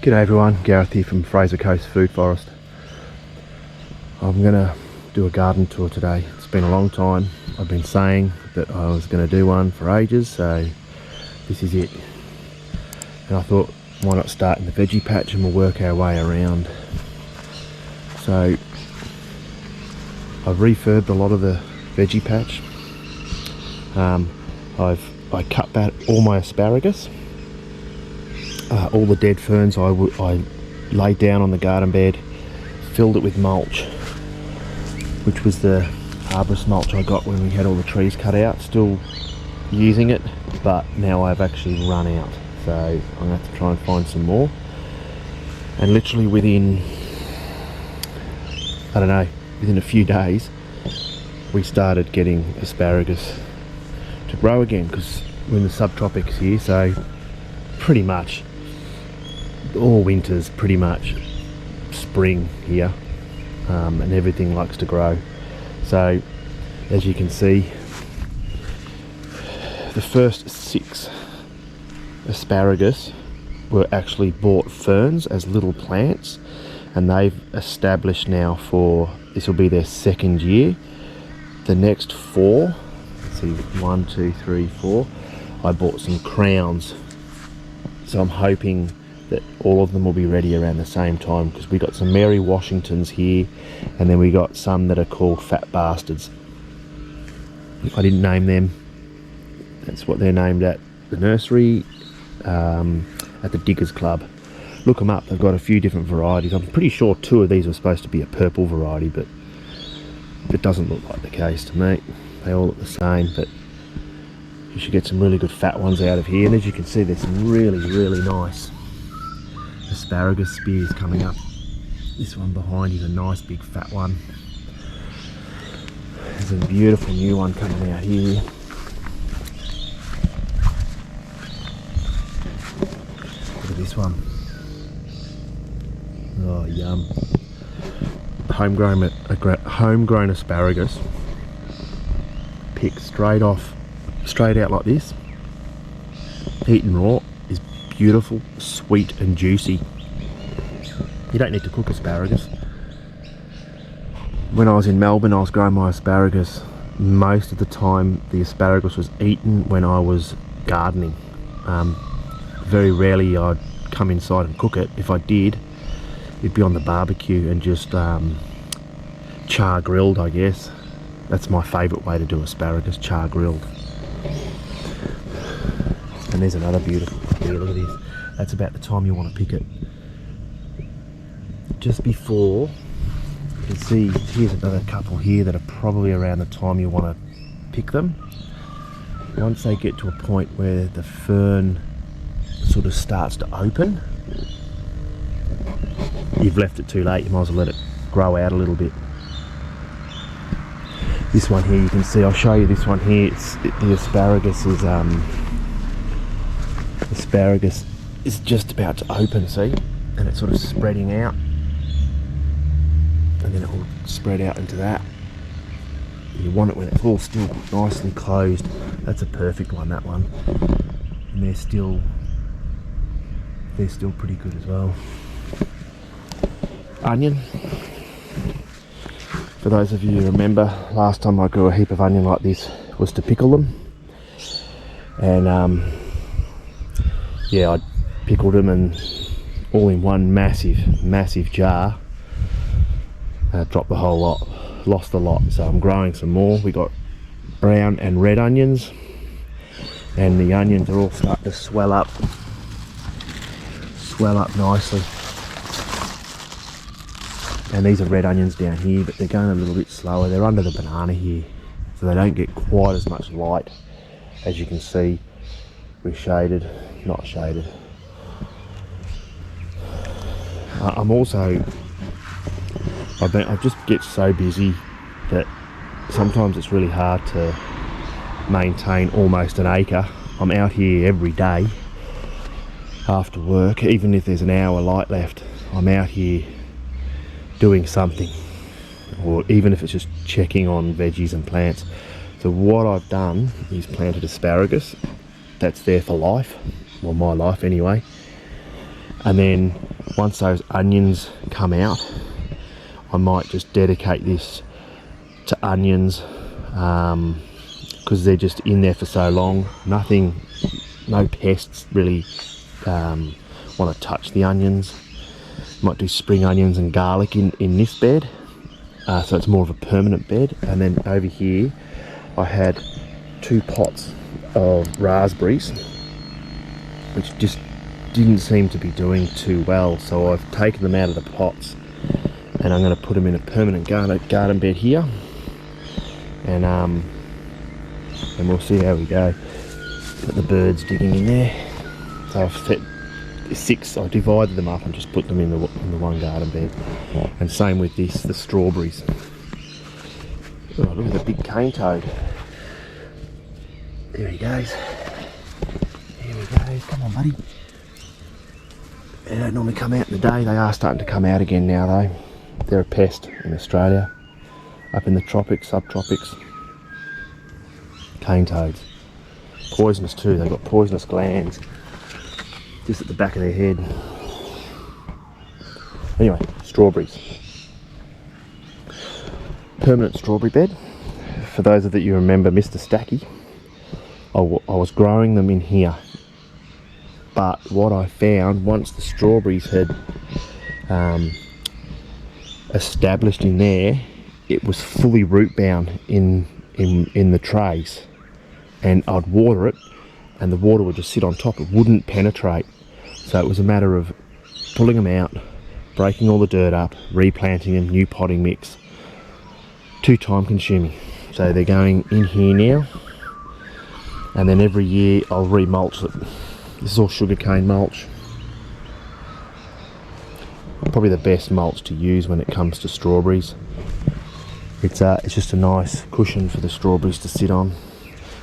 G'day everyone, Gareth here from Fraser Coast Food Forest. I'm going to do a garden tour today. It's been a long time. I've been saying that I was going to do one for ages, so this is it. And I thought, why not start in the veggie patch and we'll work our way around. So I've refurbed a lot of the veggie patch. I cut back all my asparagus. All the dead ferns I laid down on the garden bed, filled it with mulch, which was the arborist mulch I got when we had all the trees cut out. Still using it, but now I've actually run out, so I'm going to have to try and find some more. And literally within, I don't know, within a few days we started getting asparagus to grow again, because we're in the subtropics here, so pretty much all winter's pretty much spring here, and everything likes to grow. So as you can see, the first 6 asparagus were actually bought ferns as little plants, and they've established now for, this will be their 2nd year. The next 4, let's see, 1, 2, 3, 4, I bought some crowns, so I'm hoping that all of them will be ready around the same time, because we got some Mary Washingtons here, and then we got some that are called Fat Bastards. I didn't name them, that's what they're named at the nursery, at the Diggers Club. Look them up, they've got a few different varieties. I'm pretty sure 2 of these were supposed to be a purple variety, but it doesn't look like the case to me. They all look the same, but you should get some really good fat ones out of here. And as you can see, there's some really nice asparagus spears coming up. This one behind is a nice big fat one. There's a beautiful new one coming out here. Look at this one. Oh, yum. Homegrown asparagus, picked straight out like this, eaten raw, is beautiful, sweet and juicy. You don't need to cook asparagus. When I was in Melbourne, I was growing my asparagus. Most of the time the asparagus was eaten when I was gardening. Very rarely I'd come inside and cook it. If I did, it'd be on the barbecue and just char grilled, I guess. That's my favourite way to do asparagus, char grilled. And there's another beautiful here, look at this. That's about the time you want to pick it. Just before, you can see, here's another couple here that are probably around the time you want to pick them. Once they get to a point where the fern sort of starts to open, you've left it too late. You might as well let it grow out a little bit. This one here, you can see, I'll show you this one here. The asparagus is just about to open, see? And it's sort of spreading out. And then it will spread out into that. You want it when it's all still nicely closed. That's a perfect one, that one. And they're still pretty good as well. Onion. For those of you who remember, last time I grew a heap of onion like this was to pickle them. And yeah, I pickled them and all in one massive jar. Dropped the whole lot, lost a lot. So I'm growing some more. We got brown and red onions, and the onions are all starting to swell up nicely. And these are red onions down here, but they're going a little bit slower. They're under the banana here, so they don't get quite as much light. As you can see, we're shaded, not shaded. I just get so busy that sometimes it's really hard to maintain almost an acre. I'm out here every day after work, even if there's an hour light left, I'm out here doing something, or even if it's just checking on veggies and plants. So what I've done is planted asparagus. That's there for life, well, my life anyway. And then once those onions come out, I might just dedicate this to onions, because they're just in there for so long. No pests really want to touch the onions. Might do spring onions and garlic in this bed, so it's more of a permanent bed. And then over here I had 2 pots of raspberries which just didn't seem to be doing too well, so I've taken them out of the pots and I'm going to put them in a permanent garden bed here, and we'll see how we go. Got the birds digging in there, so I've set 6. I divided them up and just put them in the one garden bed. And same with this, the strawberries. Oh, look at the big cane toad. There he goes. There he goes. Come on, buddy. They don't normally come out in the day. They are starting to come out again now, though. They're a pest in Australia, up in the tropics, subtropics. Cane toads. Poisonous too. They've got poisonous glands just at the back of their head. Anyway, strawberries. Permanent strawberry bed. For those of you remember Mr. Stacky, I was growing them in here. But what I found, once the strawberries had established in there, it was fully root bound in the trays. And I'd water it, and the water would just sit on top. It wouldn't penetrate. So it was a matter of pulling them out, breaking all the dirt up, replanting them, new potting mix. Too time consuming. So they're going in here now, and then every year I'll re-mulch it. This is all sugarcane mulch. Probably the best mulch to use when it comes to strawberries. It's just a nice cushion for the strawberries to sit on.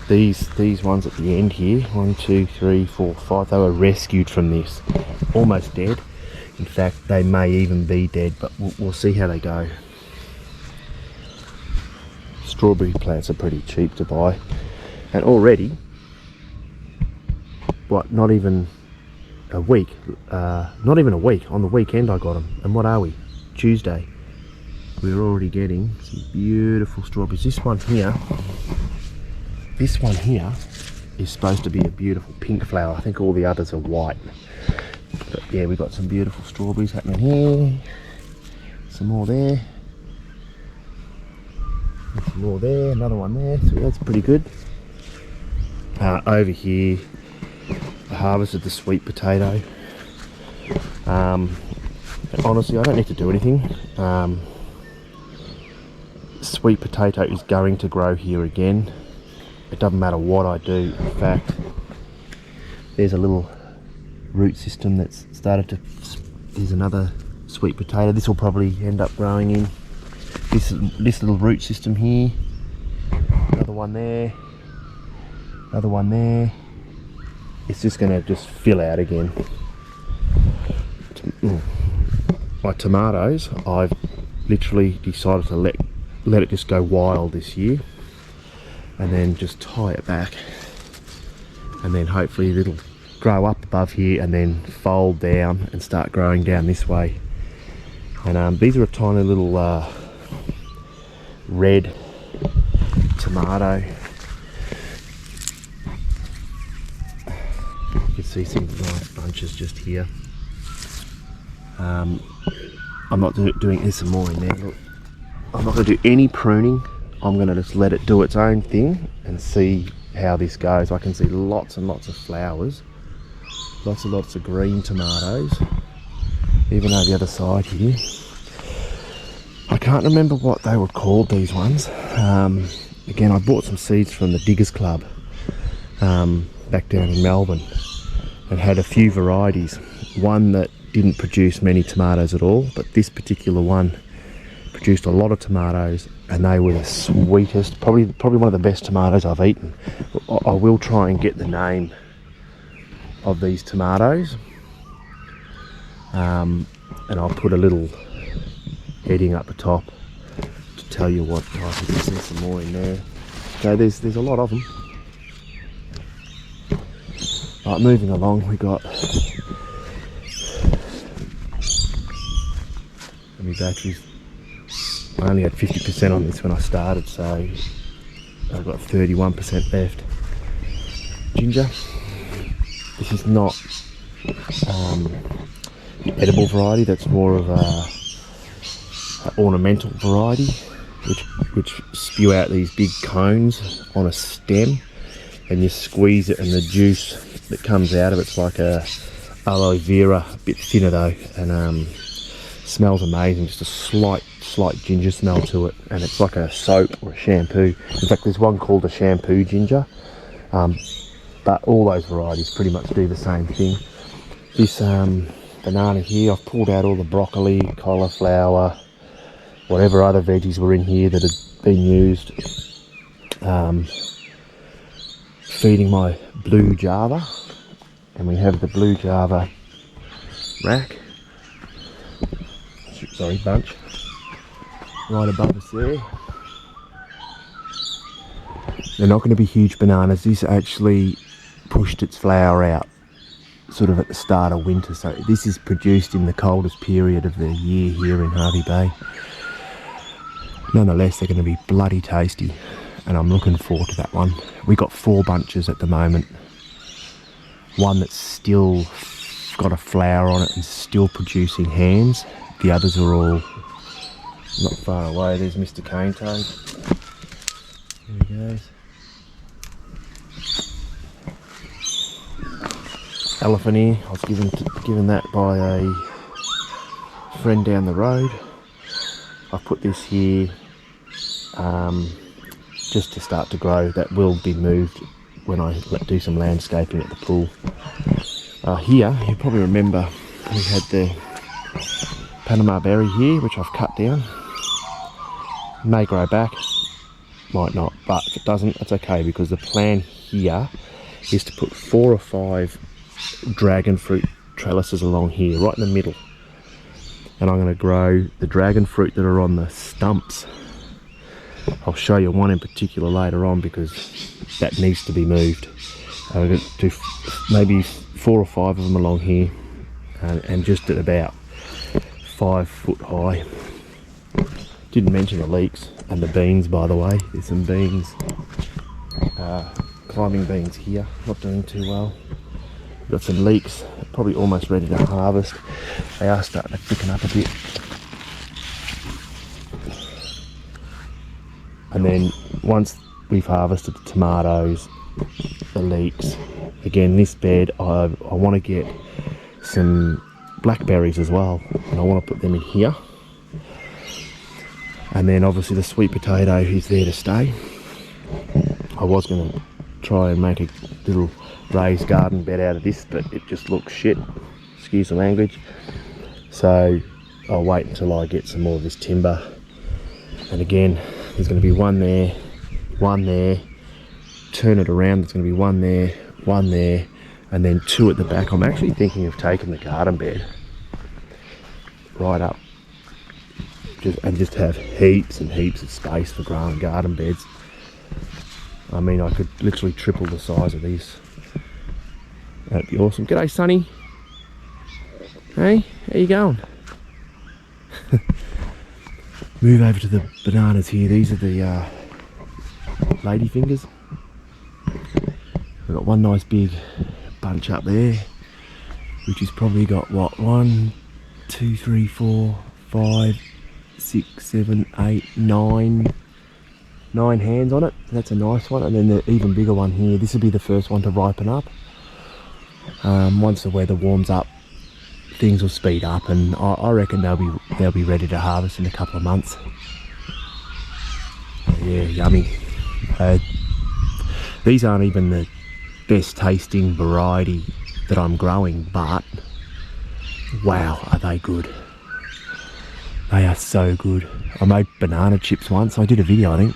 These ones at the end here, 1, 2, 3, 4, 5, they were rescued from this, almost dead. In fact, they may even be dead, but we'll see how they go. Strawberry plants are pretty cheap to buy, and already, not even a week, on the weekend I got them. And what are we? Tuesday. We're already getting some beautiful strawberries. This one here is supposed to be a beautiful pink flower. I think all the others are white. But yeah, we've got some beautiful strawberries happening here. Some more there. And some more there, another one there. So that's pretty good. Over here, I harvested the sweet potato. Honestly, I don't need to do anything. Sweet potato is going to grow here again. It doesn't matter what I do. In fact, there's a little root system that's started to. There's another sweet potato. This will probably end up growing in this little root system here. Another one there. Another one there. It's just going to just fill out again. My tomatoes, I've literally decided to let it just go wild this year, and then just tie it back, and then hopefully it'll grow up above here and then fold down and start growing down this way. And these are a tiny little red tomato. You can see some nice bunches just here. I'm not doing, there's some more in there. Look, I'm not going to do any pruning. I'm going to just let it do its own thing and see how this goes. I can see lots and lots of flowers, lots and lots of green tomatoes, even over the other side here. I can't remember what they were called, these ones. Again, I bought some seeds from the Diggers Club back down in Melbourne, and had a few varieties. One that didn't produce many tomatoes at all, but this particular one produced a lot of tomatoes, and they were the sweetest, probably one of the best tomatoes I've eaten. I will try and get the name of these tomatoes, and I'll put a little heading up the top to tell you what type. There's some more in there. So there's a lot of them. Right, moving along, we got And my batteries, I only had 50% on this when I started, so I've got 31% left. Ginger. This is not the edible variety, that's more of a ornamental variety, which spew out these big cones on a stem, and you squeeze it and the juice that comes out of it's like a aloe vera, a bit thinner though, and smells amazing. Just a slight ginger smell to it, and it's like a soap or a shampoo. In fact, there's one called a shampoo ginger, but all those varieties pretty much do the same thing. This banana here, I've pulled out all the broccoli, cauliflower, whatever other veggies were in here that had been used. Feeding my blue java, and we have the blue java rack, sorry, bunch, right above us there. They're not going to be huge bananas. This actually pushed its flower out sort of at the start of winter, so this is produced in the coldest period of the year here in Hervey Bay. Nonetheless, they're going to be bloody tasty, and I'm looking forward to that one. We got 4 bunches at the moment. One that's still got a flower on it and still producing hands. The others are all not far away. There's Mr. Cane Toad. There he goes. Elephant ear. I was given that by a friend down the road. I've put this here just to start to grow. That will be moved when I do some landscaping at the pool. Here, you probably remember we had the Panama berry here, which I've cut down. May grow back, might not, but if it doesn't, that's okay, because the plan here is to put 4 or 5 dragon fruit trellises along here, right in the middle. And I'm going to grow the dragon fruit that are on the stumps. I'll show you one in particular later on, because that needs to be moved. I'm going to do maybe 4 or 5 of them along here, and just at about 5 foot high. Didn't mention the leeks and the beans, by the way. There's some beans, climbing beans here, not doing too well. Got some leeks, probably almost ready to harvest. They are starting to thicken up a bit. And then once we've harvested the tomatoes, the leeks, again this bed I want to get some blackberries as well, and I want to put them in here. And then obviously the sweet potato is there to stay. I was going to try and make a little raised garden bed out of this, but it just looks shit, excuse the language. So I'll wait until I get some more of this timber. And again, there's going to be one there, turn it around, there's going to be one there, and then 2 at the back. I'm actually thinking of taking the garden bed right up, just have heaps and heaps of space for growing garden beds. I mean, I could literally triple the size of these. That'd be awesome. G'day, Sonny. Hey, how you going? Move over to the bananas here. These are the ladyfingers. We've got one nice big bunch up there, which has probably got what, 1, 2, 3, 4, 5, 6, 7, 8, 9 hands on it. That's a nice one. And then the even bigger one here, this will be the first one to ripen up. Once the weather warms up, things will speed up, and I reckon they'll be ready to harvest in a couple of months. Yeah, yummy. These aren't even the best tasting variety that I'm growing, but wow, are they good. They are so good. I made banana chips once. I did a video, I think.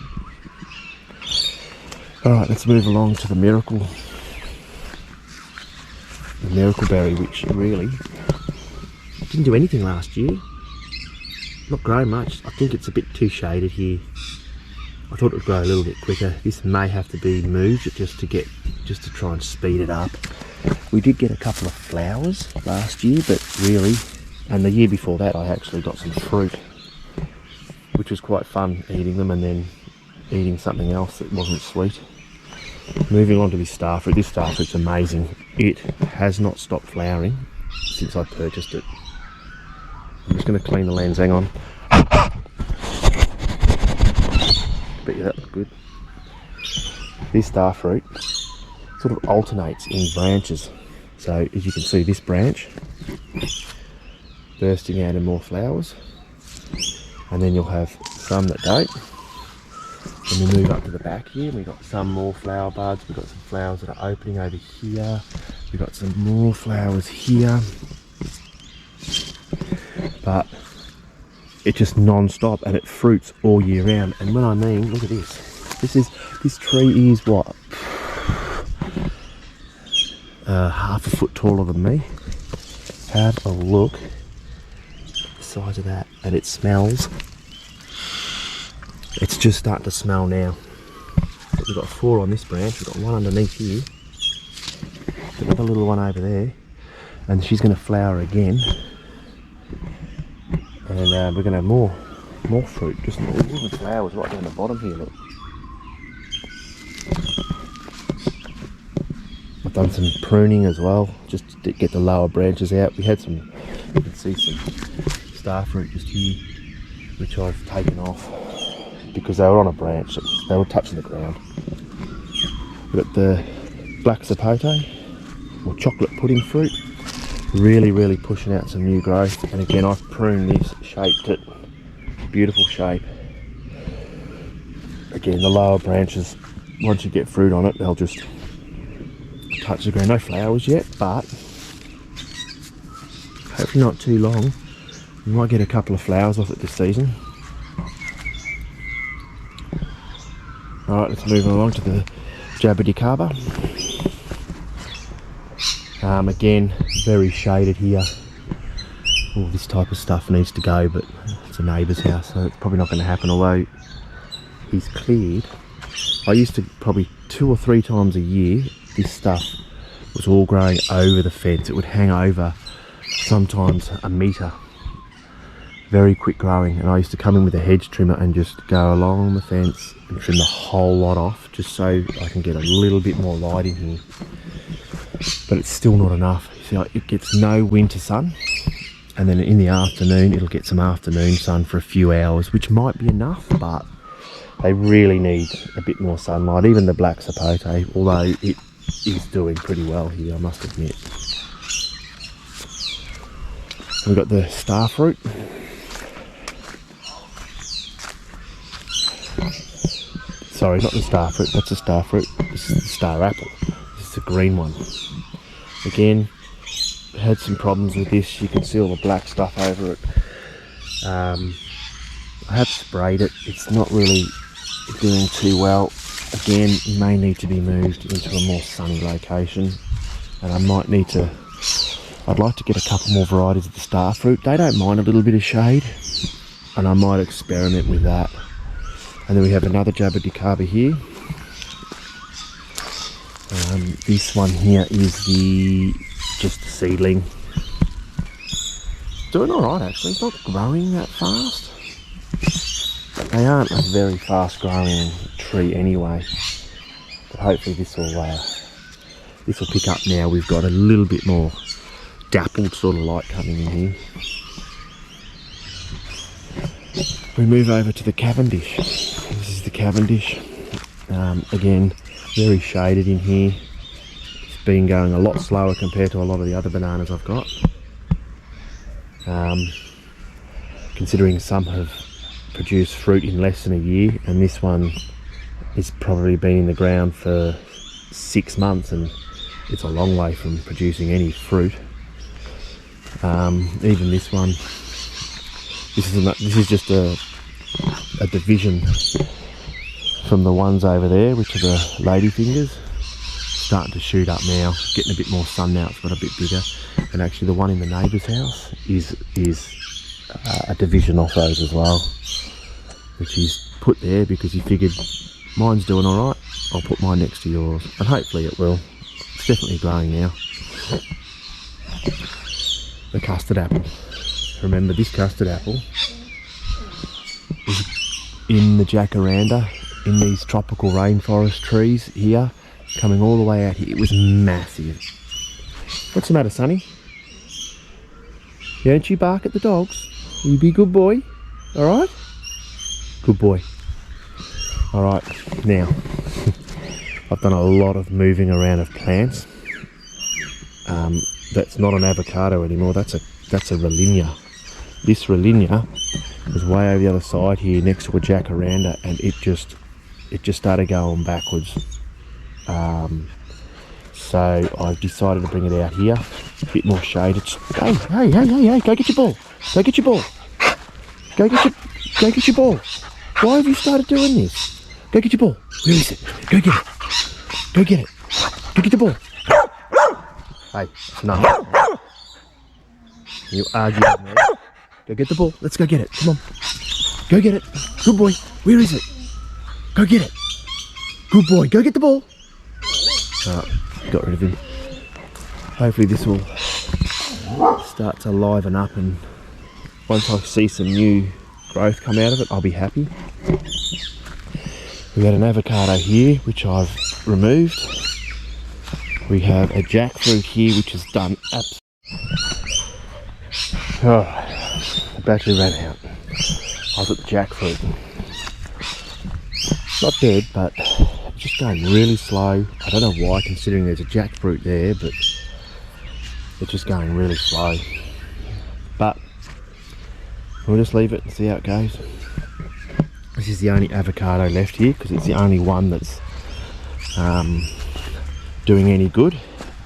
Alright, let's move along to the miracle berry, which really didn't do anything last year. Not growing much. I think it's a bit too shaded here. I thought it would grow a little bit quicker. This may have to be moved just to try and speed it up. We did get a couple of flowers last year, but really And the year before that I actually got some fruit, which was quite fun eating them and then eating something else that wasn't sweet. Moving on to this starfruit. This starfruit's amazing. It has not stopped flowering since I purchased it. I'm just going to clean the lens, hang on. Bet you that looked good. This starfruit sort of alternates in branches. So as you can see, this branch bursting out in more flowers, and then you'll have some that don't. And we move up to the back here, we've got some more flower buds, we've got some flowers that are opening over here, we've got some more flowers here, but it's just non-stop and it fruits all year round. And when I mean, look at this tree is what, half a foot taller than me. Have a look at the size of that, and it smells. It's just starting to smell now. But we've got 4 on this branch, we've got one underneath here, another little one over there, and she's going to flower again. And we're going to have more fruit, just little flowers right down the bottom here, look. I've done some pruning as well, just to get the lower branches out. We had some, you can see some starfruit just here, which I've taken off because they were on a branch, they were touching the ground. We've got the black sapote, or chocolate pudding fruit, really pushing out some new growth. And again, I've pruned this, shaped it, beautiful shape. Again, the lower branches, once you get fruit on it, they'll just touch the ground. No flowers yet, but hopefully not too long. We might get a couple of flowers off it this season. Alright, let's move along to the Jabberdycarba. Again, very shaded here. All this type of stuff needs to go, but it's a neighbour's house, so it's probably not going to happen, although he's cleared. I used to probably 2 or 3 times a year, this stuff was all growing over the fence. It would hang over sometimes a metre. Very quick growing, and I used to come in with a hedge trimmer and just go along the fence and trim the whole lot off, just so I can get a little bit more light in here. But it's still not enough. See, it gets no winter sun, and then in the afternoon it'll get some afternoon sun for a few hours, which might be enough, but they really need a bit more sunlight. Even the black sapote, although it is doing pretty well here, I must admit. We've got the starfruit. Sorry, not the starfruit, that's a starfruit. This is the star apple. This is the green one. Again, had some problems with this. You can see all the black stuff over it. I have sprayed it. It's not really doing too well. Again, it may need to be moved into a more sunny location, and I might need to, I'd like to get a couple more varieties of the starfruit. They don't mind a little bit of shade, and I might experiment with that. And then we have another Jabberdycarba here. This one here is just the seedling. Doing alright actually, it's not growing that fast. They aren't a very fast growing tree anyway. But hopefully this will pick up now. We've got a little bit more dappled sort of light coming in here. We move over to the Cavendish. This is the Cavendish. Again, very shaded in here. It's been going a lot slower compared to a lot of the other bananas I've got. Considering some have produced fruit in less than a year, and this one has probably been in the ground for 6 months, and it's a long way from producing any fruit. Even this one, this is just a division from the ones over there, which are the ladyfingers. Starting to shoot up now, getting a bit more sun now, it's got a bit bigger. And actually the one in the neighbour's house is a division off those as well, which he's put there because he figured mine's doing alright, I'll put mine next to yours, and hopefully it will. It's definitely growing now. The custard apple. remember this custard apple is in the jacaranda, in these tropical rainforest trees here, coming all the way out here. It was massive. What's the matter, Sonny? Don't you bark at the dogs? You be a good boy, alright? Good boy. Alright, now, I've done a lot of moving around of plants. That's not an avocado anymore, that's a Rollinia. This Rollinia was way over the other side here next to a jacaranda, and it just started going backwards. So I've decided to bring it out here, a bit more shade. Hey, go get your ball. Go get your ball. Go get your ball. Why have you started doing this? Go get your ball. Where is it? Go get it. Go get it. Go get the ball. Hey, no. You argue with me. Go get the ball. Let's go get it. Come on. Go get it. Good boy. Where is it? Go get it. Good boy. Go get the ball. Got rid of him. Hopefully this will start to liven up, and once I see some new growth come out of it, I'll be happy. We got an avocado here, which I've removed. We have a jackfruit here, which has done the battery ran out. I've got the jackfruit. Not dead, but just going really slow. I don't know why, considering there's a jackfruit there, but it's just going really slow. But we'll just leave it and see how it goes. This is the only avocado left here because it's the only one that's doing any good.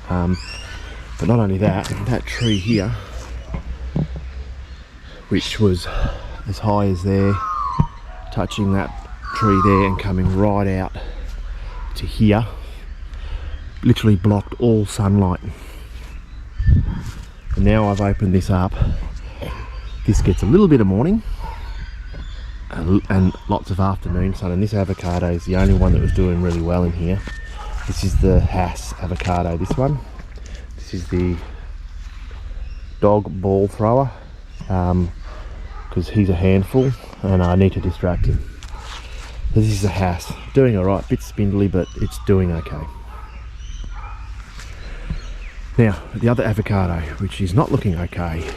But not only that, that tree here, which was as high as there, touching that tree there and coming right out to here, literally blocked all sunlight. And now I've opened this up, this gets a little bit of morning and lots of afternoon sun, and this avocado is the only one that was doing really well in here. This is the Hass avocado, this one. This is the dog ball thrower, because he's a handful and I need to distract him. This is a Hass, doing alright, bit spindly, but it's doing okay. Now, the other avocado, which is not looking okay,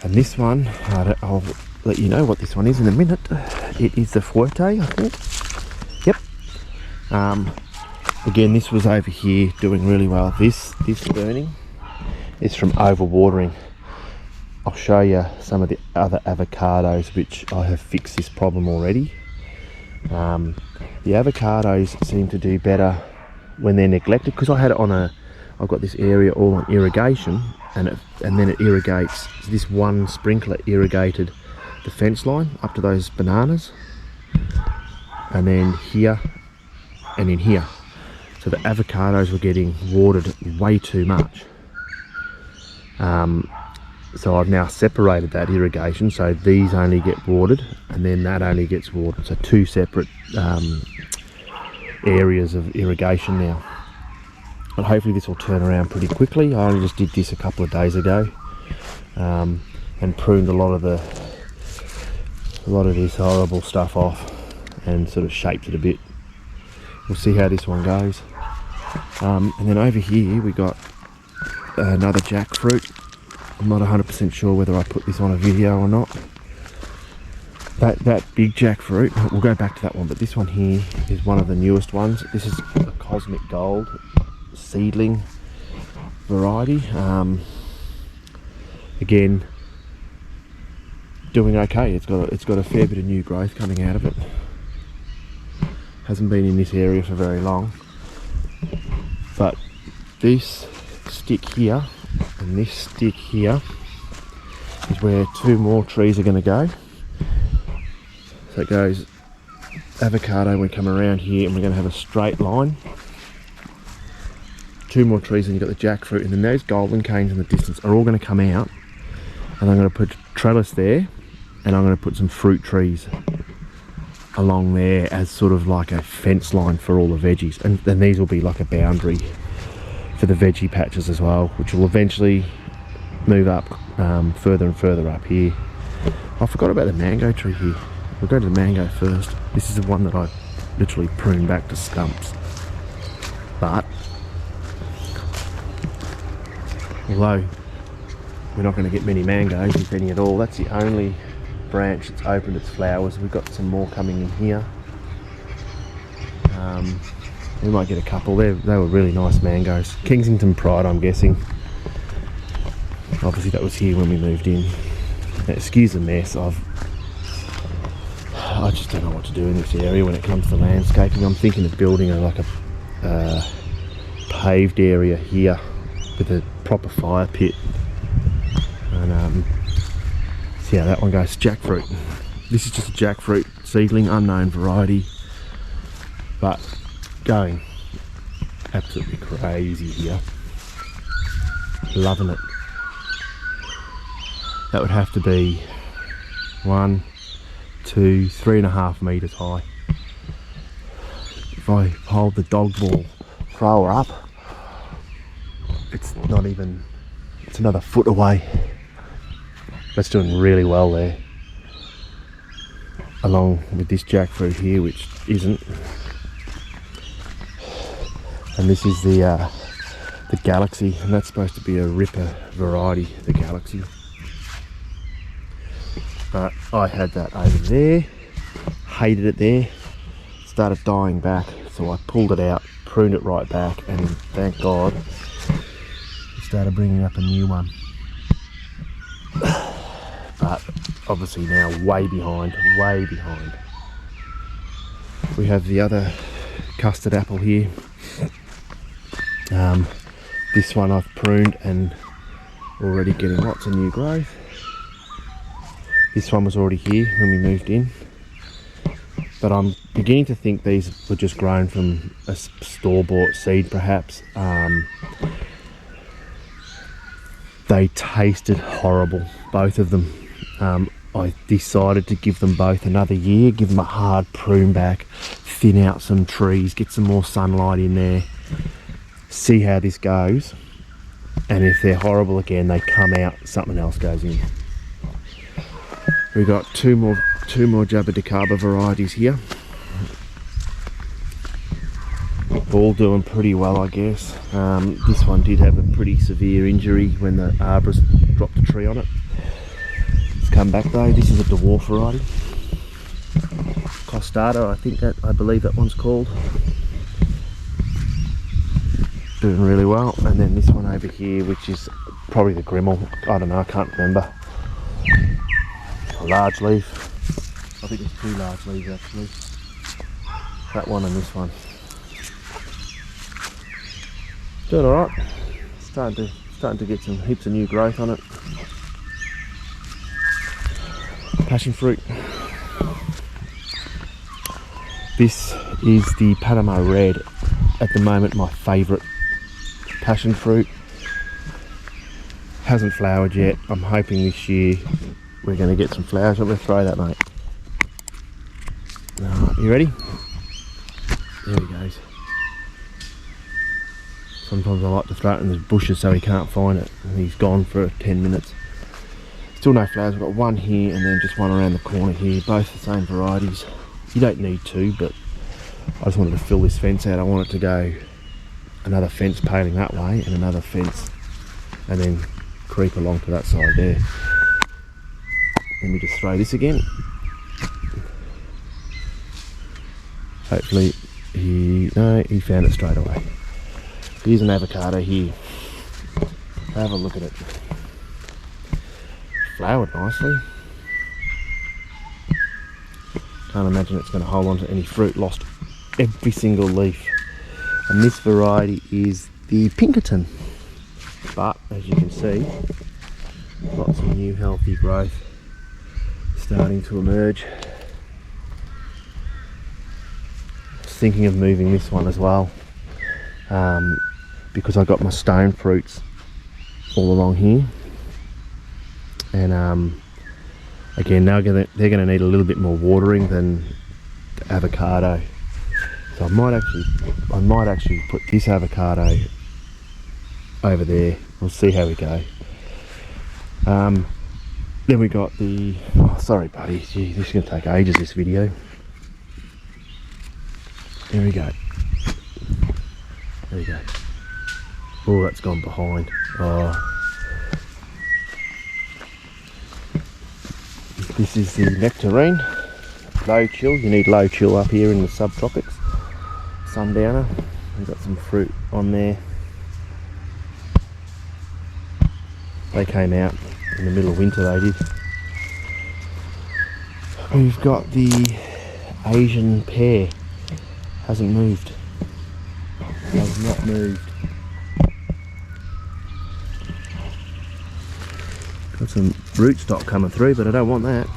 and this one, I'll let you know what this one is in a minute. It is the Fuerte, I think. Yep. Again, this was over here doing really well. This burning is from overwatering. I'll show you some of the other avocados which I have fixed this problem already. The avocados seem to do better when they're neglected, because I had it on I've got this area all on irrigation, and then it irrigates. This one sprinkler irrigated the fence line up to those bananas, and then here and in here. So the avocados were getting watered way too much. So I've now separated that irrigation, so these only get watered and then that only gets watered. So two separate areas of irrigation now. But hopefully this will turn around pretty quickly. I only just did this a couple of days ago, and pruned a lot of this horrible stuff off and sort of shaped it a bit. We'll see how this one goes. And then over here we got another jackfruit. I'm not 100% sure whether I put this on a video or not. That big jackfruit, we'll go back to that one, but this one here is one of the newest ones. This is a Cosmic Gold seedling variety. Again, doing okay. It's got a fair bit of new growth coming out of it. Hasn't been in this area for very long, but this stick here and this stick here is where two more trees are going to go. So it goes avocado, we come around here and we're going to have a straight line, two more trees, and you've got the jackfruit, and then those golden canes in the distance are all going to come out, and I'm going to put trellis there, and I'm going to put some fruit trees along there as sort of like a fence line for all the veggies, and then these will be like a boundary for the veggie patches as well, which will eventually move up further and further up here. I forgot about the mango tree here. We'll go to the mango first. This is the one that I literally pruned back to stumps. But although we're not going to get many mangoes, if any at all, that's the only branch that's opened its flowers. We've got some more coming in here. We might get a couple. They were really nice mangoes. Kensington Pride, I'm guessing. Obviously that was here when we moved in. Now, excuse the mess. I just don't know what to do in this area when it comes to landscaping. I'm thinking of building a paved area here with a proper fire pit. And see how that one goes. Jackfruit. This is just a jackfruit seedling, unknown variety, but going absolutely crazy here. Loving it. That would have to be 1, 2, 3.5 meters high. If I hold the dog ball thrower up, it's not even, it's another foot away. That's doing really well there, along with this jackfruit here, which isn't. And this is the Galaxy, and that's supposed to be a ripper variety, the Galaxy. But I had that over there, hated it there, started dying back, so I pulled it out, pruned it right back, and thank God it started bringing up a new one. But obviously now way behind. We have the other custard apple here. This one I've pruned and already getting lots of new growth. This one was already here when we moved in, but I'm beginning to think these were just grown from a store-bought seed perhaps. They tasted horrible, both of them. I decided to give them both another year, give them a hard prune back, thin out some trees, get some more sunlight in there, see how this goes, and if they're horrible again, they come out, something else goes in. We've got two more Jabba varieties here. All doing pretty well, I guess. This one did have a pretty severe injury when the arborist dropped a tree on it. It's come back though. This is a dwarf variety, Costata, I believe that one's called. Doing really well. And then this one over here, which is probably the Grimmel. I don't know, I can't remember. A large leaf. I think it's 2 large leaves actually. That one and this one. Doing alright. Starting to get some heaps of new growth on it. Passion fruit. This is the Panama Red. At the moment my favourite passion fruit. Hasn't flowered yet. I'm hoping this year we're going to get some flowers. I'm going to throw that, mate. Alright, you ready? There he goes. Sometimes I like to throw it in the bushes so he can't find it. And he's gone for 10 minutes. Still no flowers. We've got one here and then just one around the corner here. Both the same varieties. You don't need to, but I just wanted to fill this fence out. I want it to go another fence paling that way and another fence and then creep along to that side there. Let me just throw this again. Hopefully he found it straight away. Here's an avocado here. Have a look at it. Flowered nicely. Can't imagine it's going to hold on to any fruit. Lost every single leaf. And this variety is the Pinkerton. But as you can see, lots of new healthy growth starting to emerge. I was thinking of moving this one as well, because I got my stone fruits all along here, and again they're going to need a little bit more watering than the avocado. So I might actually put this avocado over there. We'll see how we go. Then we got the, oh, sorry buddy, gee, this is going to take ages, this video. There we go. There we go. Oh, that's gone behind. Oh. This is the nectarine. Low chill. You need low chill up here in the subtropics. Sundowner. We've got some fruit on there. They came out in the middle of winter, they did. We've got the Asian pear. Hasn't moved. Has not moved. Got some rootstock coming through, but I don't want that.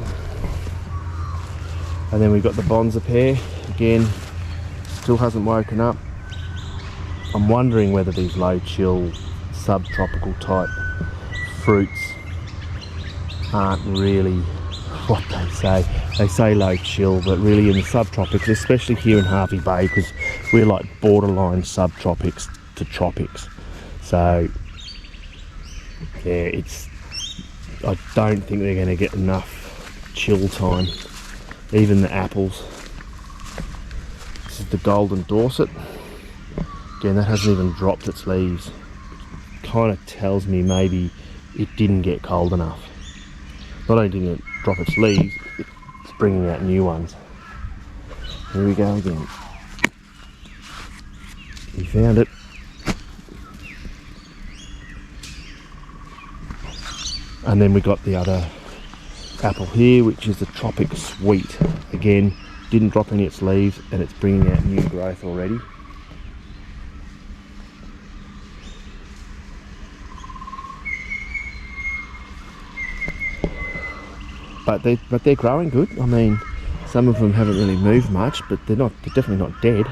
And then we've got the Bonza pear. Again, still hasn't woken up. I'm wondering whether these low chill subtropical type fruits aren't really what they say. They say low chill, but really in the subtropics, especially here in Harvey Bay, because we're like borderline subtropics to tropics. So yeah, I don't think they're going to get enough chill time. Even the apples. This is the Golden Dorset. Again, that hasn't even dropped its leaves. Kind of tells me maybe it didn't get cold enough. Not only didn't it drop its leaves, it's bringing out new ones. Here we go again. We found it. And then we got the other apple here, which is the Tropic Sweet. Again, didn't drop any of its leaves, and it's bringing out new growth already. But they're growing good. I mean, some of them haven't really moved much, but they're definitely not dead.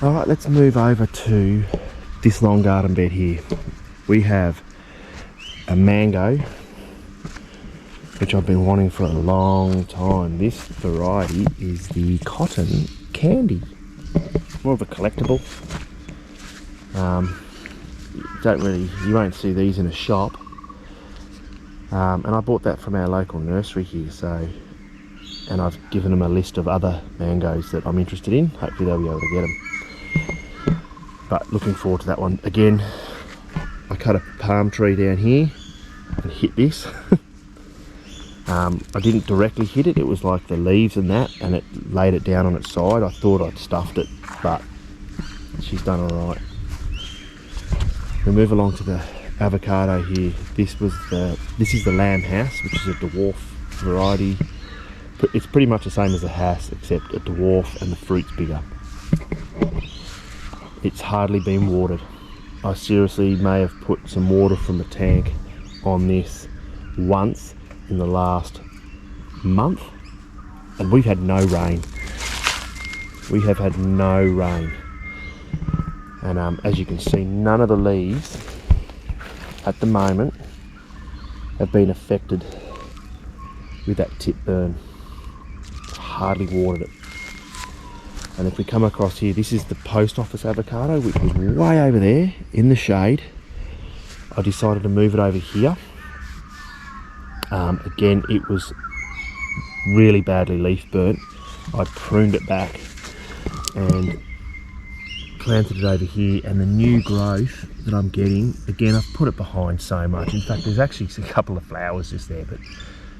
All right, let's move over to this long garden bed here. We have a mango, which I've been wanting for a long time. This variety is the Cotton Candy. More of a collectible. You won't see these in a shop. And I bought that from our local nursery here, and I've given them a list of other mangoes that I'm interested in. Hopefully they'll be able to get them. But looking forward to that one. Again, I cut a palm tree down here and hit this. I didn't directly hit it, it was like the leaves and that, and it laid it down on its side. I thought I'd stuffed it, but she's done alright. We move along to the avocado here. This is the Lamb House, which is a dwarf variety. It's pretty much the same as a Hass, except a dwarf and the fruit's bigger. It's hardly been watered. I seriously may have put some water from the tank on this once in the last month, and we've had no rain. We have had no rain, and as you can see, none of the leaves at the moment have been affected with that tip burn. Hardly watered it. And if we come across here, this is the post office avocado, which was way over there in the shade. I decided to move it over here. Again, it was really badly leaf burnt. I pruned it back and planted it over here, and the new growth that I'm getting, again, I've put it behind so much. In fact, there's actually a couple of flowers just there, but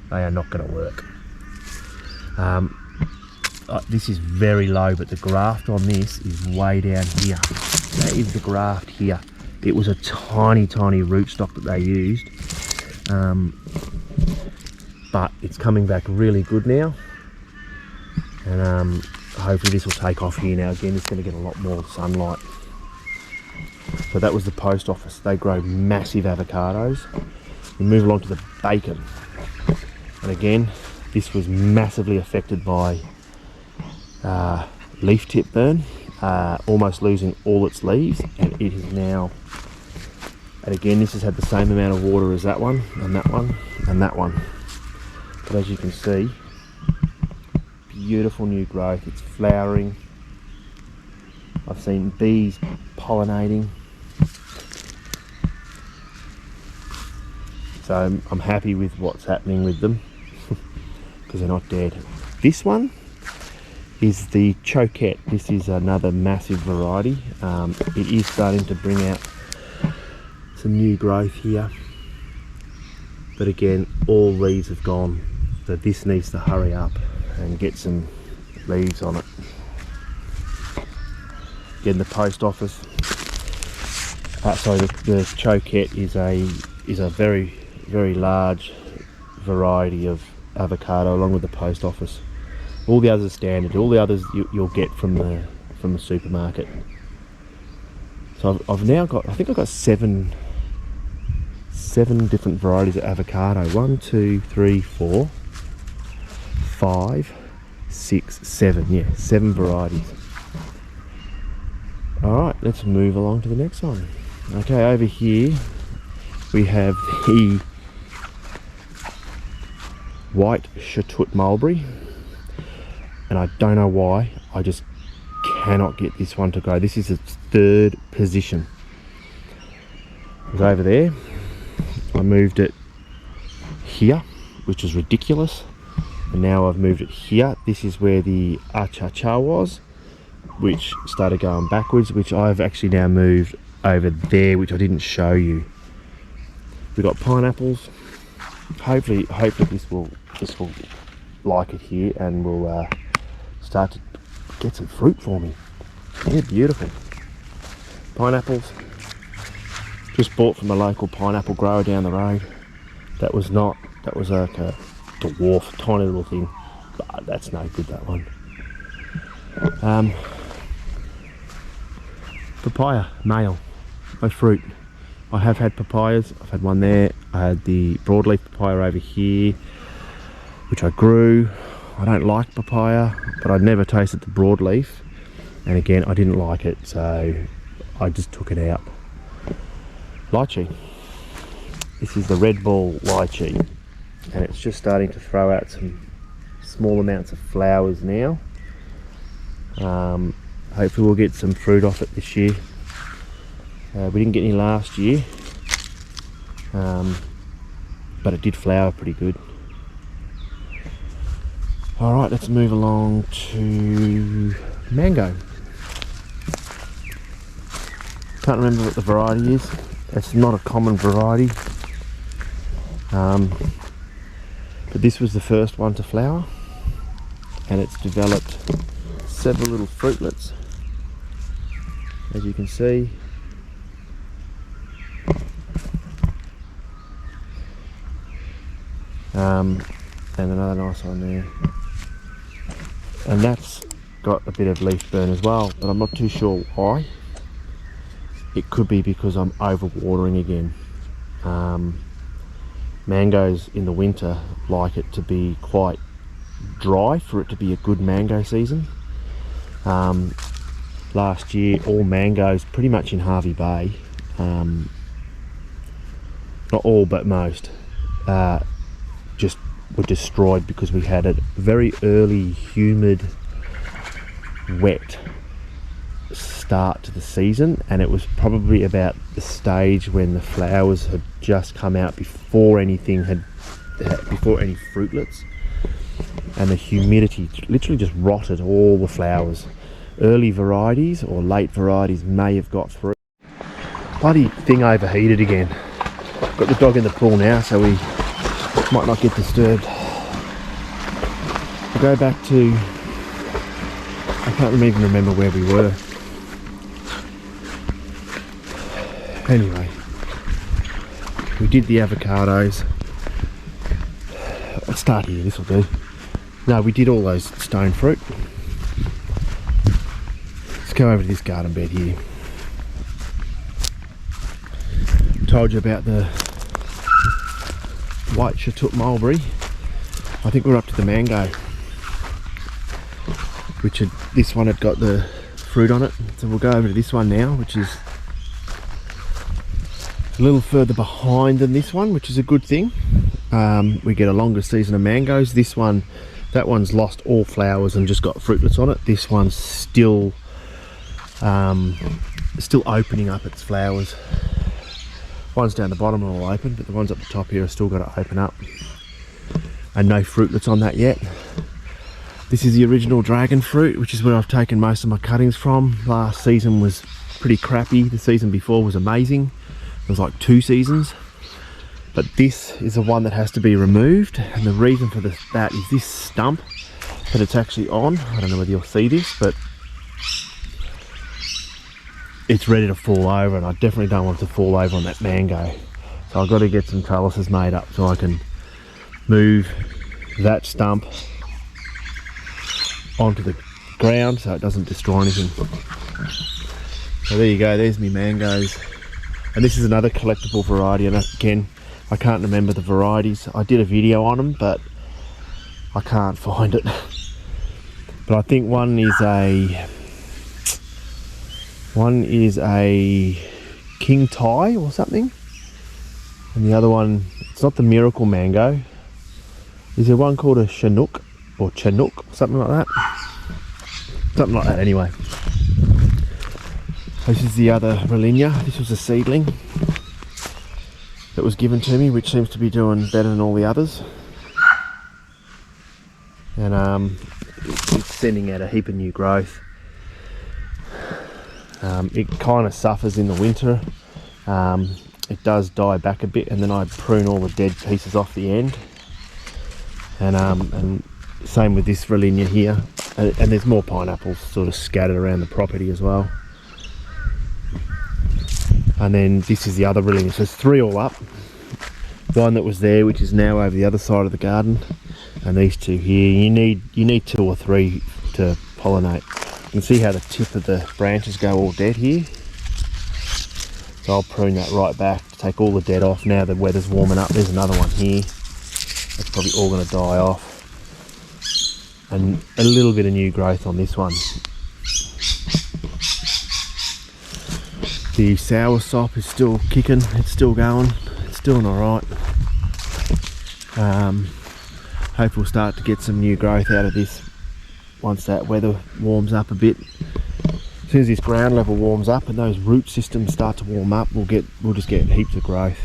they are not going to work. This is very low, but the graft on this is way down here. That is the graft here. It was a tiny rootstock that they used, but it's coming back really good now, and hopefully this will take off here now. Again, it's going to get a lot more sunlight. So that was the post office. They grow massive avocados. We move along to the bacon, and again, this was massively affected by leaf tip burn, almost losing all its leaves, and it is now, and again, this has had the same amount of water as that one and that one and that one, but as you can see, beautiful new growth. It's flowering. I've seen bees pollinating. So I'm happy with what's happening with them because they're not dead. This one is the Choquette. This is another massive variety. It is starting to bring out some new growth here, but again, all leaves have gone, so this needs to hurry up and get some leaves on it. Again, the post office, the Choquette is a very large variety of avocado, along with the post office. All the others are standard. All the others you'll get from the supermarket. So I've now got, I think I've got seven different varieties of avocado. 1, 2, 3, 4, 5, 6, 7. Yeah, 7 varieties. All right, let's move along to the next one. Okay, over here we have the white Chatut mulberry, and I don't know why, I just cannot get this one to grow. This is its 3rd position. It was over there. I moved it here, which is ridiculous, and now I've moved it here. This is where the Achacha was, which started going backwards, which I've actually now moved over there, which I didn't show you. We've got pineapples. Hopefully this will like it here and will start to get some fruit for me. Yeah, beautiful. Pineapples. Just bought from a local pineapple grower down the road. That was like a dwarf, tiny little thing. But that's no good, that one. Papaya, male, no fruit. I have had papayas. I've had one there. I had the broadleaf papaya over here, which I grew. I don't like papaya, but I'd never tasted the broadleaf. And again, I didn't like it, so I just took it out. Lychee. This is the red ball lychee, and it's just starting to throw out some small amounts of flowers now. Hopefully we'll get some fruit off it this year. We didn't get any last year, but it did flower pretty good. Alright, let's move along to mango. Can't remember what the variety is. It's not a common variety, but this was the first one to flower, and it's developed several little fruitlets, as you can see. And another nice one there, and that's got a bit of leaf burn as well, but I'm not too sure why. It could be because I'm overwatering again. Mangoes in the winter like it to be quite dry for it to be a good mango season. Last year, all mangoes pretty much in Hervey Bay, not all but most, just were destroyed because we had a very early, humid, wet start to the season, and it was probably about the stage when the flowers had just come out before any fruitlets, and the humidity literally just rotted all the flowers. Early varieties or late varieties may have got through. Bloody thing overheated again. Got the dog in the pool now, so we might not get disturbed. We'll go back to, I can't even remember where we were. Anyway, we did the avocados. I'll start here, this will do. No, we did all those stone fruit. Let's go over to this garden bed here. Told you about the white Chatut mulberry. I think we're up to the mango, which this one had got the fruit on it. So we'll go over to this one now, which is a little further behind than this one, which is a good thing. We get a longer season of mangoes. This one, that one's lost all flowers and just got fruitlets on it. This one's still opening up its flowers. Ones down the bottom are all open, but the ones up the top here are still got to open up. And no fruitlets on that yet. This is the original dragon fruit, which is where I've taken most of my cuttings from. Last season was pretty crappy. The season before was amazing. It was like 2 seasons. But this is the one that has to be removed. And the reason for that is this stump that it's actually on. I don't know whether you'll see this, but it's ready to fall over, and I definitely don't want it to fall over on that mango. So I've got to get some trellises made up so I can move that stump onto the ground so it doesn't destroy anything. So there you go, there's me mangoes. And this is another collectible variety, and again, I can't remember the varieties. I did a video on them, but I can't find it. But I think one is a King Thai or something, and the other one, it's not the miracle mango. Is there one called a Chinook or Chinook, something like that? Something like that anyway. This is the other Rollinia. This was a seedling that was given to me, which seems to be doing better than all the others. And it's sending out a heap of new growth. It kind of suffers in the winter. It does die back a bit, and then I prune all the dead pieces off the end. And same with this Rollinia here. And there's more pineapples sort of scattered around the property as well. And then this is the other Rollinia. So there's 3 all up. One that was there, which is now over the other side of the garden, and these 2 here. You need 2 or 3 to pollinate. You can see how the tip of the branches go all dead here. So I'll prune that right back to take all the dead off. Now the weather's warming up. There's another one here. That's probably all going to die off. And a little bit of new growth on this one. The soursop is still kicking. It's still going. It's doing alright. Hope we'll start to get some new growth out of this once that weather warms up a bit. As soon as this ground level warms up and those root systems start to warm up, we'll just get heaps of growth.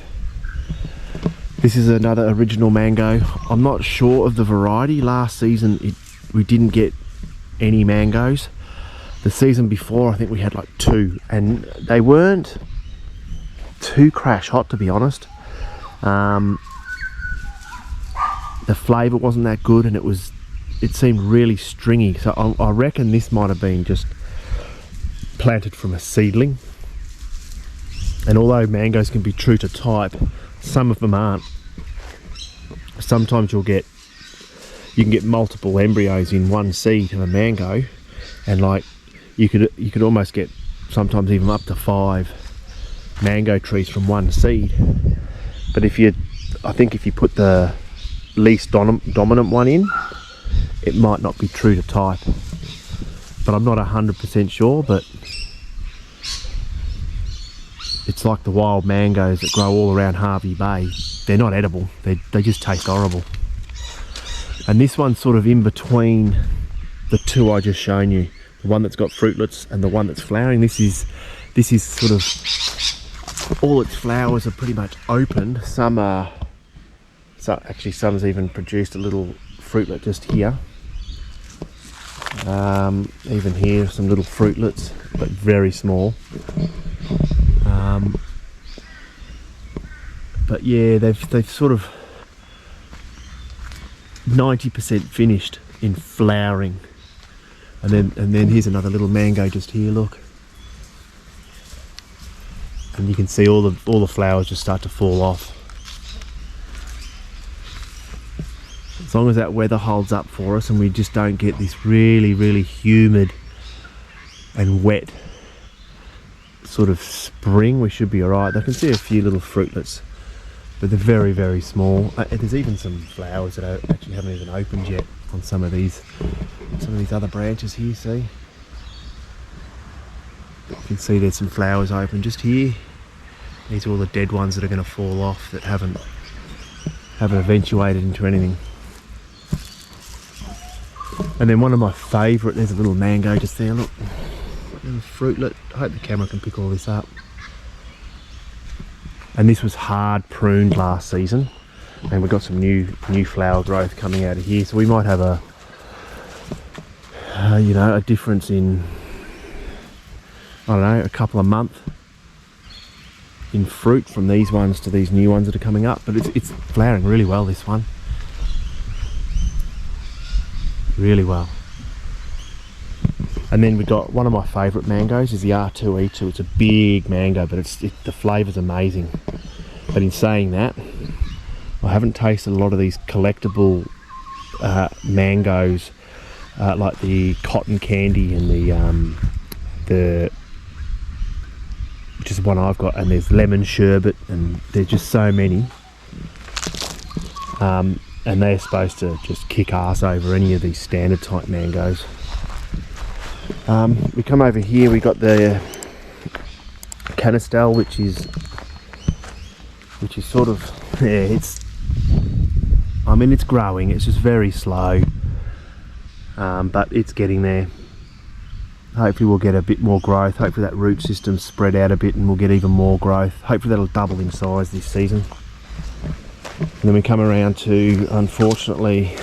This is another original mango. I'm not sure of the variety. Last season we didn't get any mangoes. The season before I think we had like 2, and they weren't too crash hot, to be honest. The flavour wasn't that good, and it seemed really stringy. So I reckon this might have been just planted from a seedling. And although mangoes can be true to type, some of them aren't. Sometimes you can get multiple embryos in one seed of a mango, and like you could almost get sometimes even up to 5 mango trees from one seed. But I think if you put the least dominant one in, it might not be true to type. But I'm not 100% sure, but it's like the wild mangoes that grow all around Harvey Bay. They're not edible, they just taste horrible. And this one's sort of in between the 2 I just shown you, the one that's got fruitlets and the one that's flowering. This is sort of, all its flowers are pretty much open. Some are, actually some's even produced a little fruitlet just here. Even here, some little fruitlets, but very small. But yeah, they've sort of 90% finished in flowering. And then here's another little mango just here, look. And you can see all the flowers just start to fall off. As long as that weather holds up for us and we just don't get this really, really humid and wet sort of spring, we should be alright. I can see a few little fruitlets, but they're very, very small. There's even some flowers that actually haven't even opened yet on some of these other branches here, see? You can see there's some flowers open just here. These are all the dead ones that are going to fall off that haven't eventuated into anything. And then one of my favourite, there's a little mango just there, look. A little fruitlet. I hope the camera can pick all this up. and this was hard pruned last season, and we've got some new flower growth coming out of here, so we might have a you know, a difference in, I don't know, a couple of months in fruit from these ones to these new ones that are coming up. But it's flowering really well, this one, really well. And then we've got one of my favourite mangoes is the R2E2. It's a big mango, but the flavour's amazing. But in saying that, I haven't tasted a lot of these collectible mangoes, like the cotton candy and the which is the one I've got, and there's lemon sherbet, and there's just so many. And they're supposed to just kick ass over any of these standard type mangoes. We come over here, we got the Canistel, which is sort of, yeah, I mean, it's growing, it's just very slow, but it's getting there. Hopefully we'll get a bit more growth. Hopefully that root system's spread out a bit and we'll get even more growth. Hopefully that'll double in size this season. And then we come around to, unfortunately,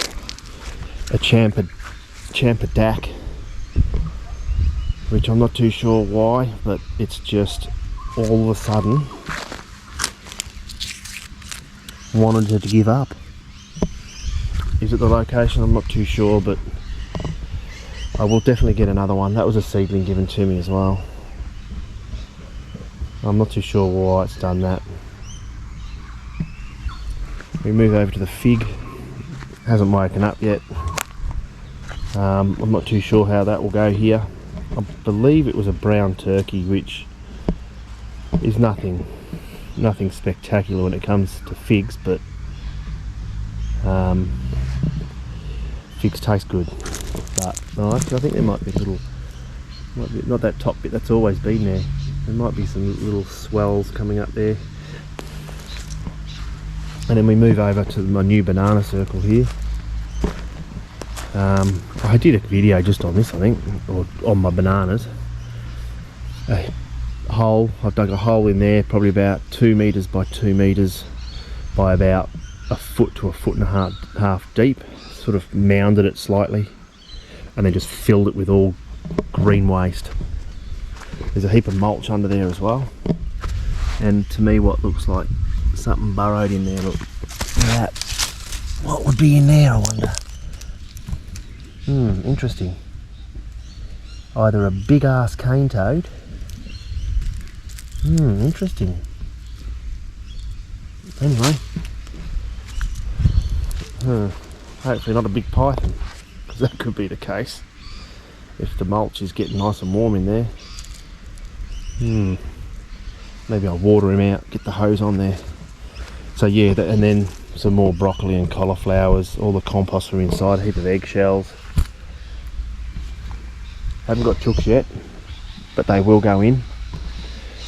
a Champa Dak, which I'm not too sure why, but it's just all of a sudden wanted to give up. Is it the location? I'm not too sure, but I will definitely get another one. That was a seedling given to me as well. I'm not too sure why it's done that. We move over to the fig. Hasn't woken up yet. I'm not too sure how that will go here. I believe it was a brown turkey, which is nothing spectacular when it comes to figs, but figs taste good. But I think there might be a little, not that top bit that's always been there. There might be some little swells coming up there. And then we move over to my new banana circle here. I did a video just on this, I think, or on my bananas. I've dug a hole in there, probably about 2 meters by 2 meters by about a foot to a foot and a half deep. Sort of mounded it slightly, and then just filled it with all green waste. There's a heap of mulch under there as well, and to me what looks like something burrowed in there. Look at that. What would be in there, I wonder? Interesting. Either a big ass cane toad. Interesting. Anyway, hopefully not a big python, because that could be the case if the mulch is getting nice and warm in there. Maybe I'll water him out, get the hose on there. So yeah, and then some more broccoli and cauliflowers, all the compost from inside, a heap of eggshells. Haven't got chooks yet, but they will go in.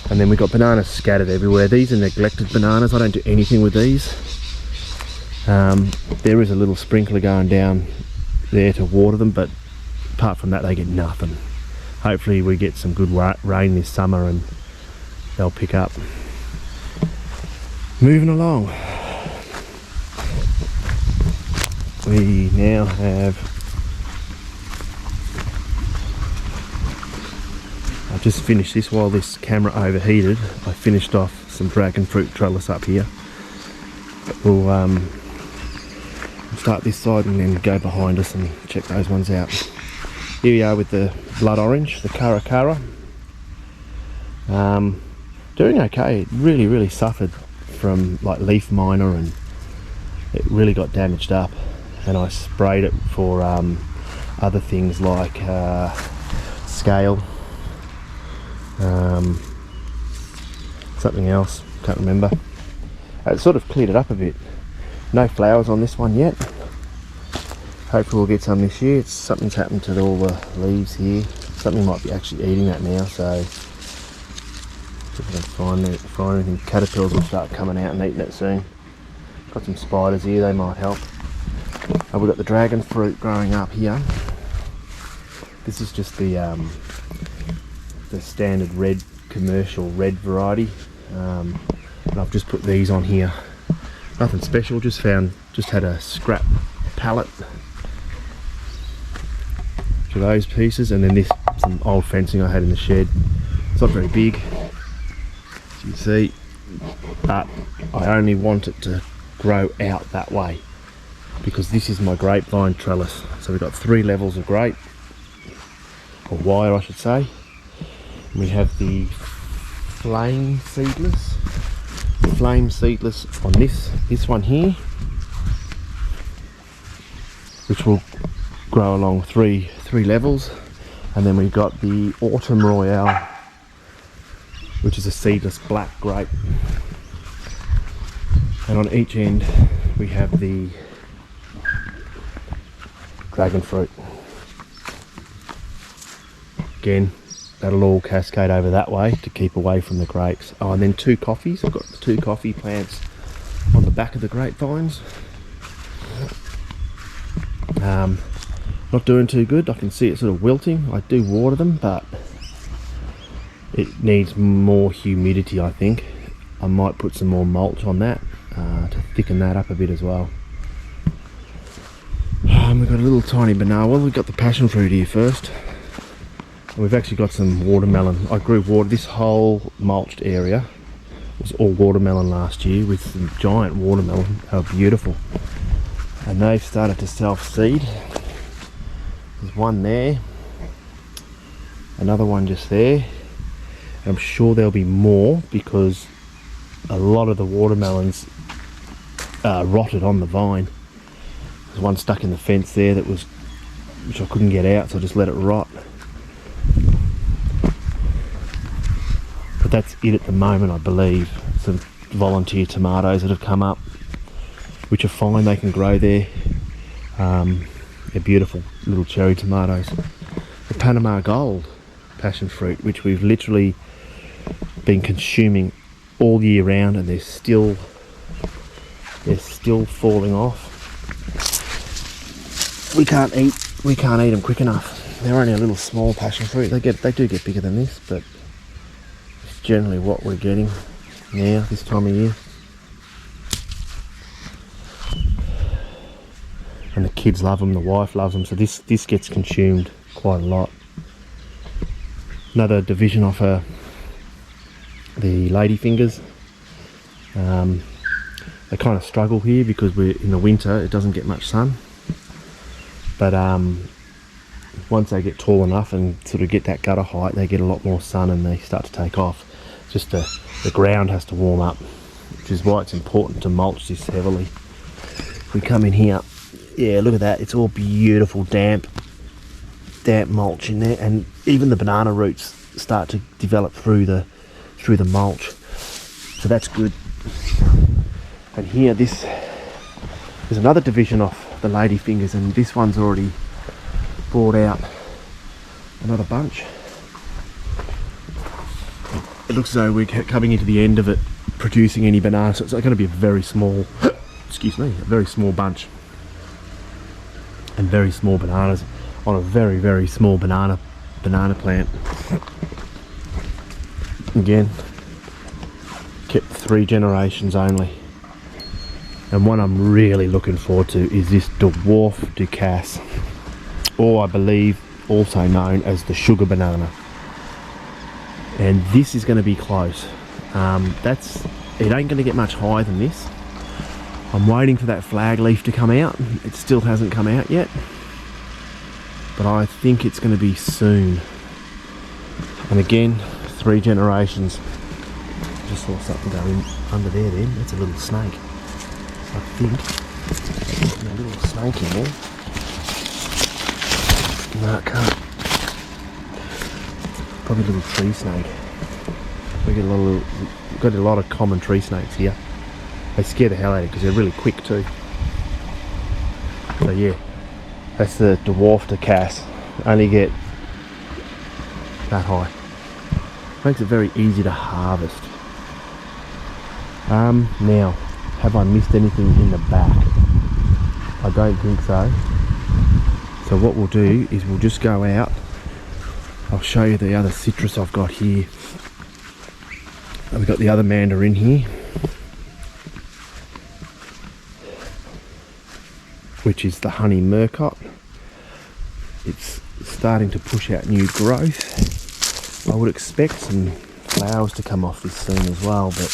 And then we've got bananas scattered everywhere. These are neglected bananas. I don't do anything with these. There is a little sprinkler going down there to water them, but apart from that they get nothing. Hopefully we get some good rain this summer and they'll pick up. Moving along, we now have, I just finished this while this camera overheated. I finished off some dragon fruit trellis up here. We'll start this side and then go behind us and check those ones out. Here we are with the blood orange, the Caracara. Doing okay. It really suffered from like leaf miner, and it really got damaged up, and I sprayed it for other things like scale, something else, can't remember. It sort of cleared it up a bit. No flowers on this one yet. Hopefully we'll get some this year. Something's happened to all the leaves here. Something might be actually eating that now, so if I can find anything. Caterpillars will start coming out and eating it soon. Got some spiders here, they might help. We've got the dragon fruit growing up here. This is just the standard red, commercial red variety. And I've just put these on here. Nothing special, just had a scrap pallet for those pieces, and then this, some old fencing I had in the shed. It's not very big, as you can see, but I only want it to grow out that way because this is my grapevine trellis. So we've got 3 levels of grape, or wire I should say. And we have the flame seedless on this one here, which will grow along three levels. And then we've got the Autumn Royale, which is a seedless black grape. And on each end we have the dragon fruit. Again, that'll all cascade over that way to keep away from the grapes. Oh, and then 2 coffees. I've got 2 coffee plants on the back of the grapevines. Not doing too good. I can see it sort of wilting. I do water them, but it needs more humidity, I think. I might put some more mulch on that to thicken that up a bit as well. We've got a little tiny banana. Well, we've got the passion fruit here first. And we've actually got some watermelon. I grew this whole mulched area was all watermelon last year, with some giant watermelon. They were beautiful. And they've started to self-seed. There's one there, another one just there, and I'm sure there'll be more because a lot of the watermelons rotted on the vine. There's one stuck in the fence there which I couldn't get out, so I just let it rot. But that's it at the moment, I believe. Some volunteer tomatoes that have come up, which are fine, they can grow there. They're beautiful little cherry tomatoes. The Panama Gold passion fruit, which we've literally been consuming all year round, and they're still falling off. We can't eat them quick enough. They're only a little small passion fruit. They do get bigger than this, but it's generally what we're getting now this time of year. And the kids love them, the wife loves them, so this gets consumed quite a lot. Another division off the ladyfingers. They kind of struggle here because we're in the winter, it doesn't get much sun. But once they get tall enough and sort of get that gutter height, they get a lot more sun and they start to take off. It's just the ground has to warm up, which is why it's important to mulch this heavily. We come in here. Yeah, look at that. It's all beautiful, damp mulch in there, and even the banana roots start to develop through the mulch. So that's good. And here, there's another division off the ladyfingers, and this one's already brought out another bunch. It looks as though we're coming into the end of it producing any bananas, so it's going to be a very small, excuse me, a very small bunch. And very small bananas on a very, very small banana plant. Again, kept 3 generations only. And one I'm really looking forward to is this Dwarf Ducasse, or I believe also known as the sugar banana. And this is going to be close. It ain't going to get much higher than this. I'm waiting for that flag leaf to come out. It still hasn't come out yet, but I think it's going to be soon. And again, 3 generations. Just saw something going under there then. That's a little snake. I think there's a little snake in there. No, it can't. Probably a little tree snake. We got a lot of common tree snakes here. They scare the hell out of you because they're really quick too. So yeah, that's the Dwarf Ducasse. Only get that high. Makes it very easy to harvest. Now, have I missed anything in the back? I don't think so. So what we'll do is we'll just go out. I'll show you the other citrus I've got here. We've got the other mandarin here. which is the honey murcot. It's starting to push out new growth. I would expect some flowers to come off this soon as well, but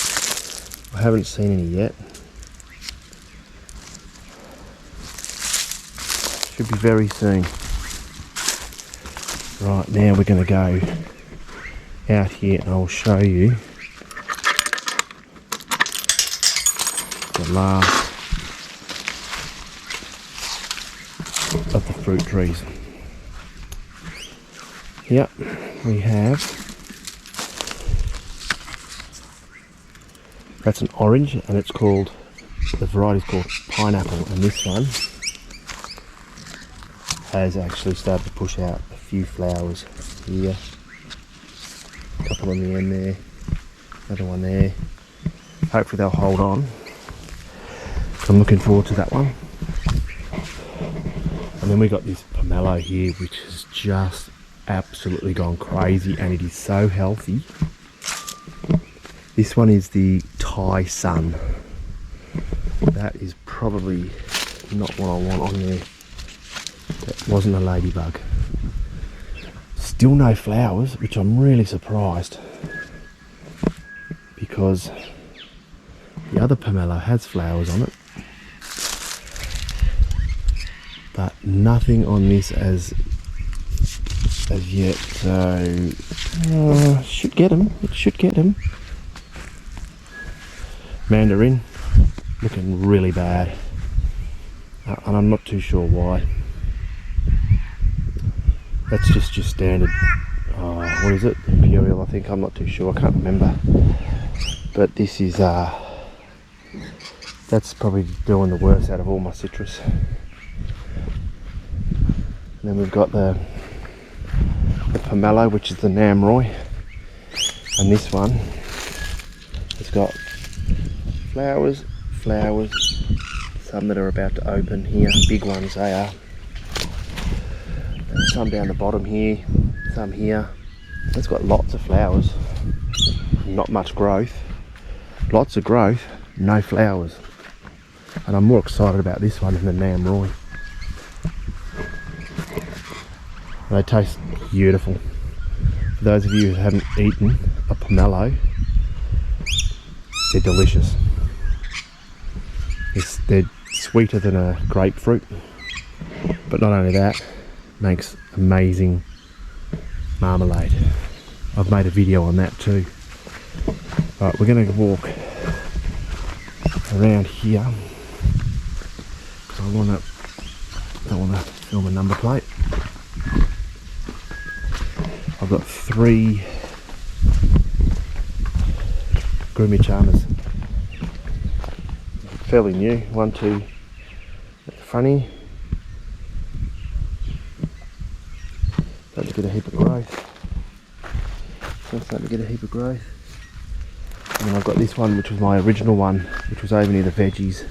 I haven't seen any yet. Should be very soon. Right, now we're going to go out here and I'll show you the last of the fruit trees. Yep, we have, that's an orange and it's called, the variety's called pineapple, and this one has actually started to push out a few flowers here. A couple on the end there, another one there. Hopefully they'll hold on. So I'm looking forward to that one. And then we got this pomelo here, which has just absolutely gone crazy, and it is so healthy. This one is the Thai Sun. That is probably not what I want on there. That wasn't a ladybug. Still no flowers, which I'm really surprised, because the other pomelo has flowers on it, but nothing on this as yet. So should get them. It should get them. Mandarin looking really bad, and I'm not too sure why. That's just your standard, what is it, Imperial I think, I'm not too sure, I can't remember. But this is, that's probably doing the worst out of all my citrus. And then we've got the pomelo, which is the Namroy, and this one has got flowers, some that are about to open here, big ones they are. Some down the bottom here, some here. It's got lots of flowers, not much growth. Lots of growth, no flowers. And I'm more excited about this one than the Namroy. They taste beautiful. For those of you who haven't eaten a pomelo, they're delicious. They're sweeter than a grapefruit, but not only that, makes amazing marmalade. I've made a video on that too. Right, we're going to walk around here because I don't want to film a number plate. I've got 3 Groomy Charmers, fairly new. 1, 2 at the front here. Starting to get a heap of growth. Starting to get a heap of growth. And then I've got this one, which was my original one, which was over near the veggies.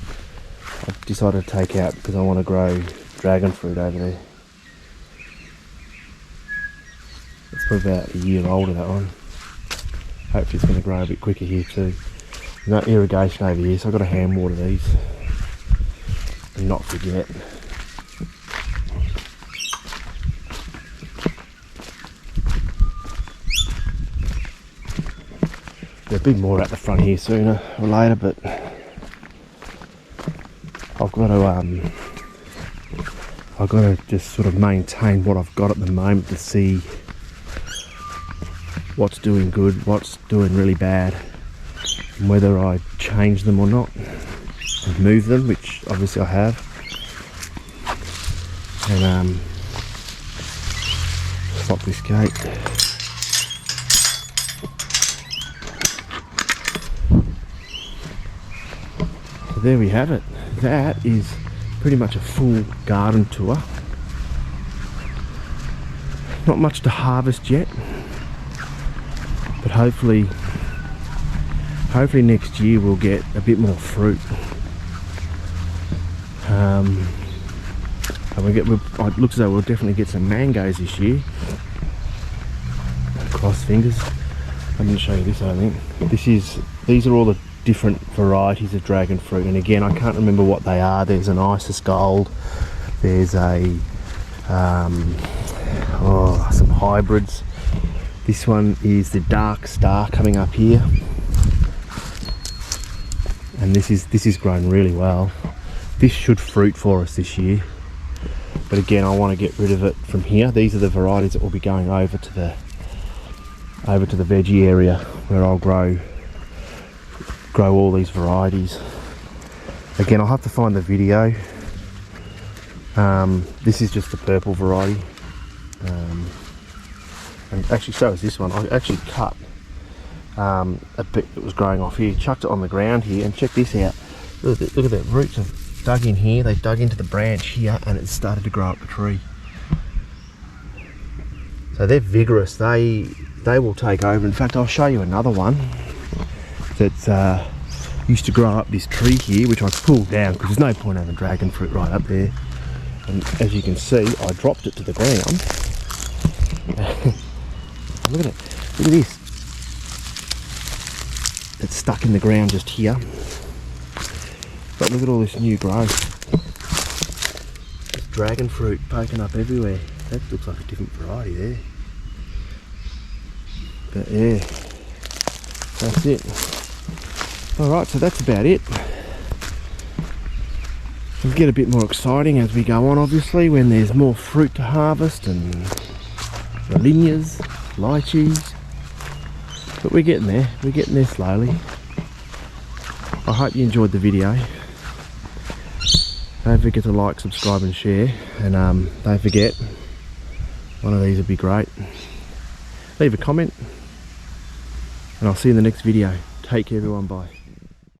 I've decided to take out because I want to grow dragon fruit over there. It's probably about a year older, that one. Hopefully it's going to grow a bit quicker here too. There's no irrigation over here, so I've got to hand water these and not forget. There'll be more at the front here sooner or later, but I've got to just sort of maintain what I've got at the moment to see what's doing good, what's doing really bad, and whether I change them or not and move them, which obviously I have. And lock this gate. There we have it. That is pretty much a full garden tour. Not much to harvest yet, but hopefully next year we'll get a bit more fruit. And it looks as though we'll definitely get some mangoes this year. Cross fingers. I'm going to show you this, I think. These are all the different varieties of dragon fruit, and again I can't remember what they are. There's an Isis Gold, there's a some hybrids. This one is the Dark Star coming up here, and this is grown really well. This should fruit for us this year, but again I want to get rid of it from here. These are the varieties that will be going over to the veggie area where I'll grow all these varieties. Again, I'll have to find the video. This is just the purple variety, and actually so is this one. I actually cut a bit that was growing off here, chucked it on the ground here, and check this out. Look at that, roots have dug in here, they dug into the branch here, and it's started to grow up the tree. So they're vigorous, they will take over. In fact, I'll show you another one that's used to grow up this tree here, which I pulled down because there's no point having dragon fruit right up there. And as you can see, I dropped it to the ground. Look at it, look at this. It's stuck in the ground just here. But look at all this new growth. There's dragon fruit poking up everywhere. That looks like a different variety there. But yeah, that's it. Alright, so that's about it. It'll get a bit more exciting as we go on, obviously, when there's more fruit to harvest, and zinnias, lychees. But we're getting there slowly. I hope you enjoyed the video. Don't forget to like, subscribe and share, and don't forget, one of these would be great. Leave a comment, and I'll see you in the next video. Take care everyone, bye.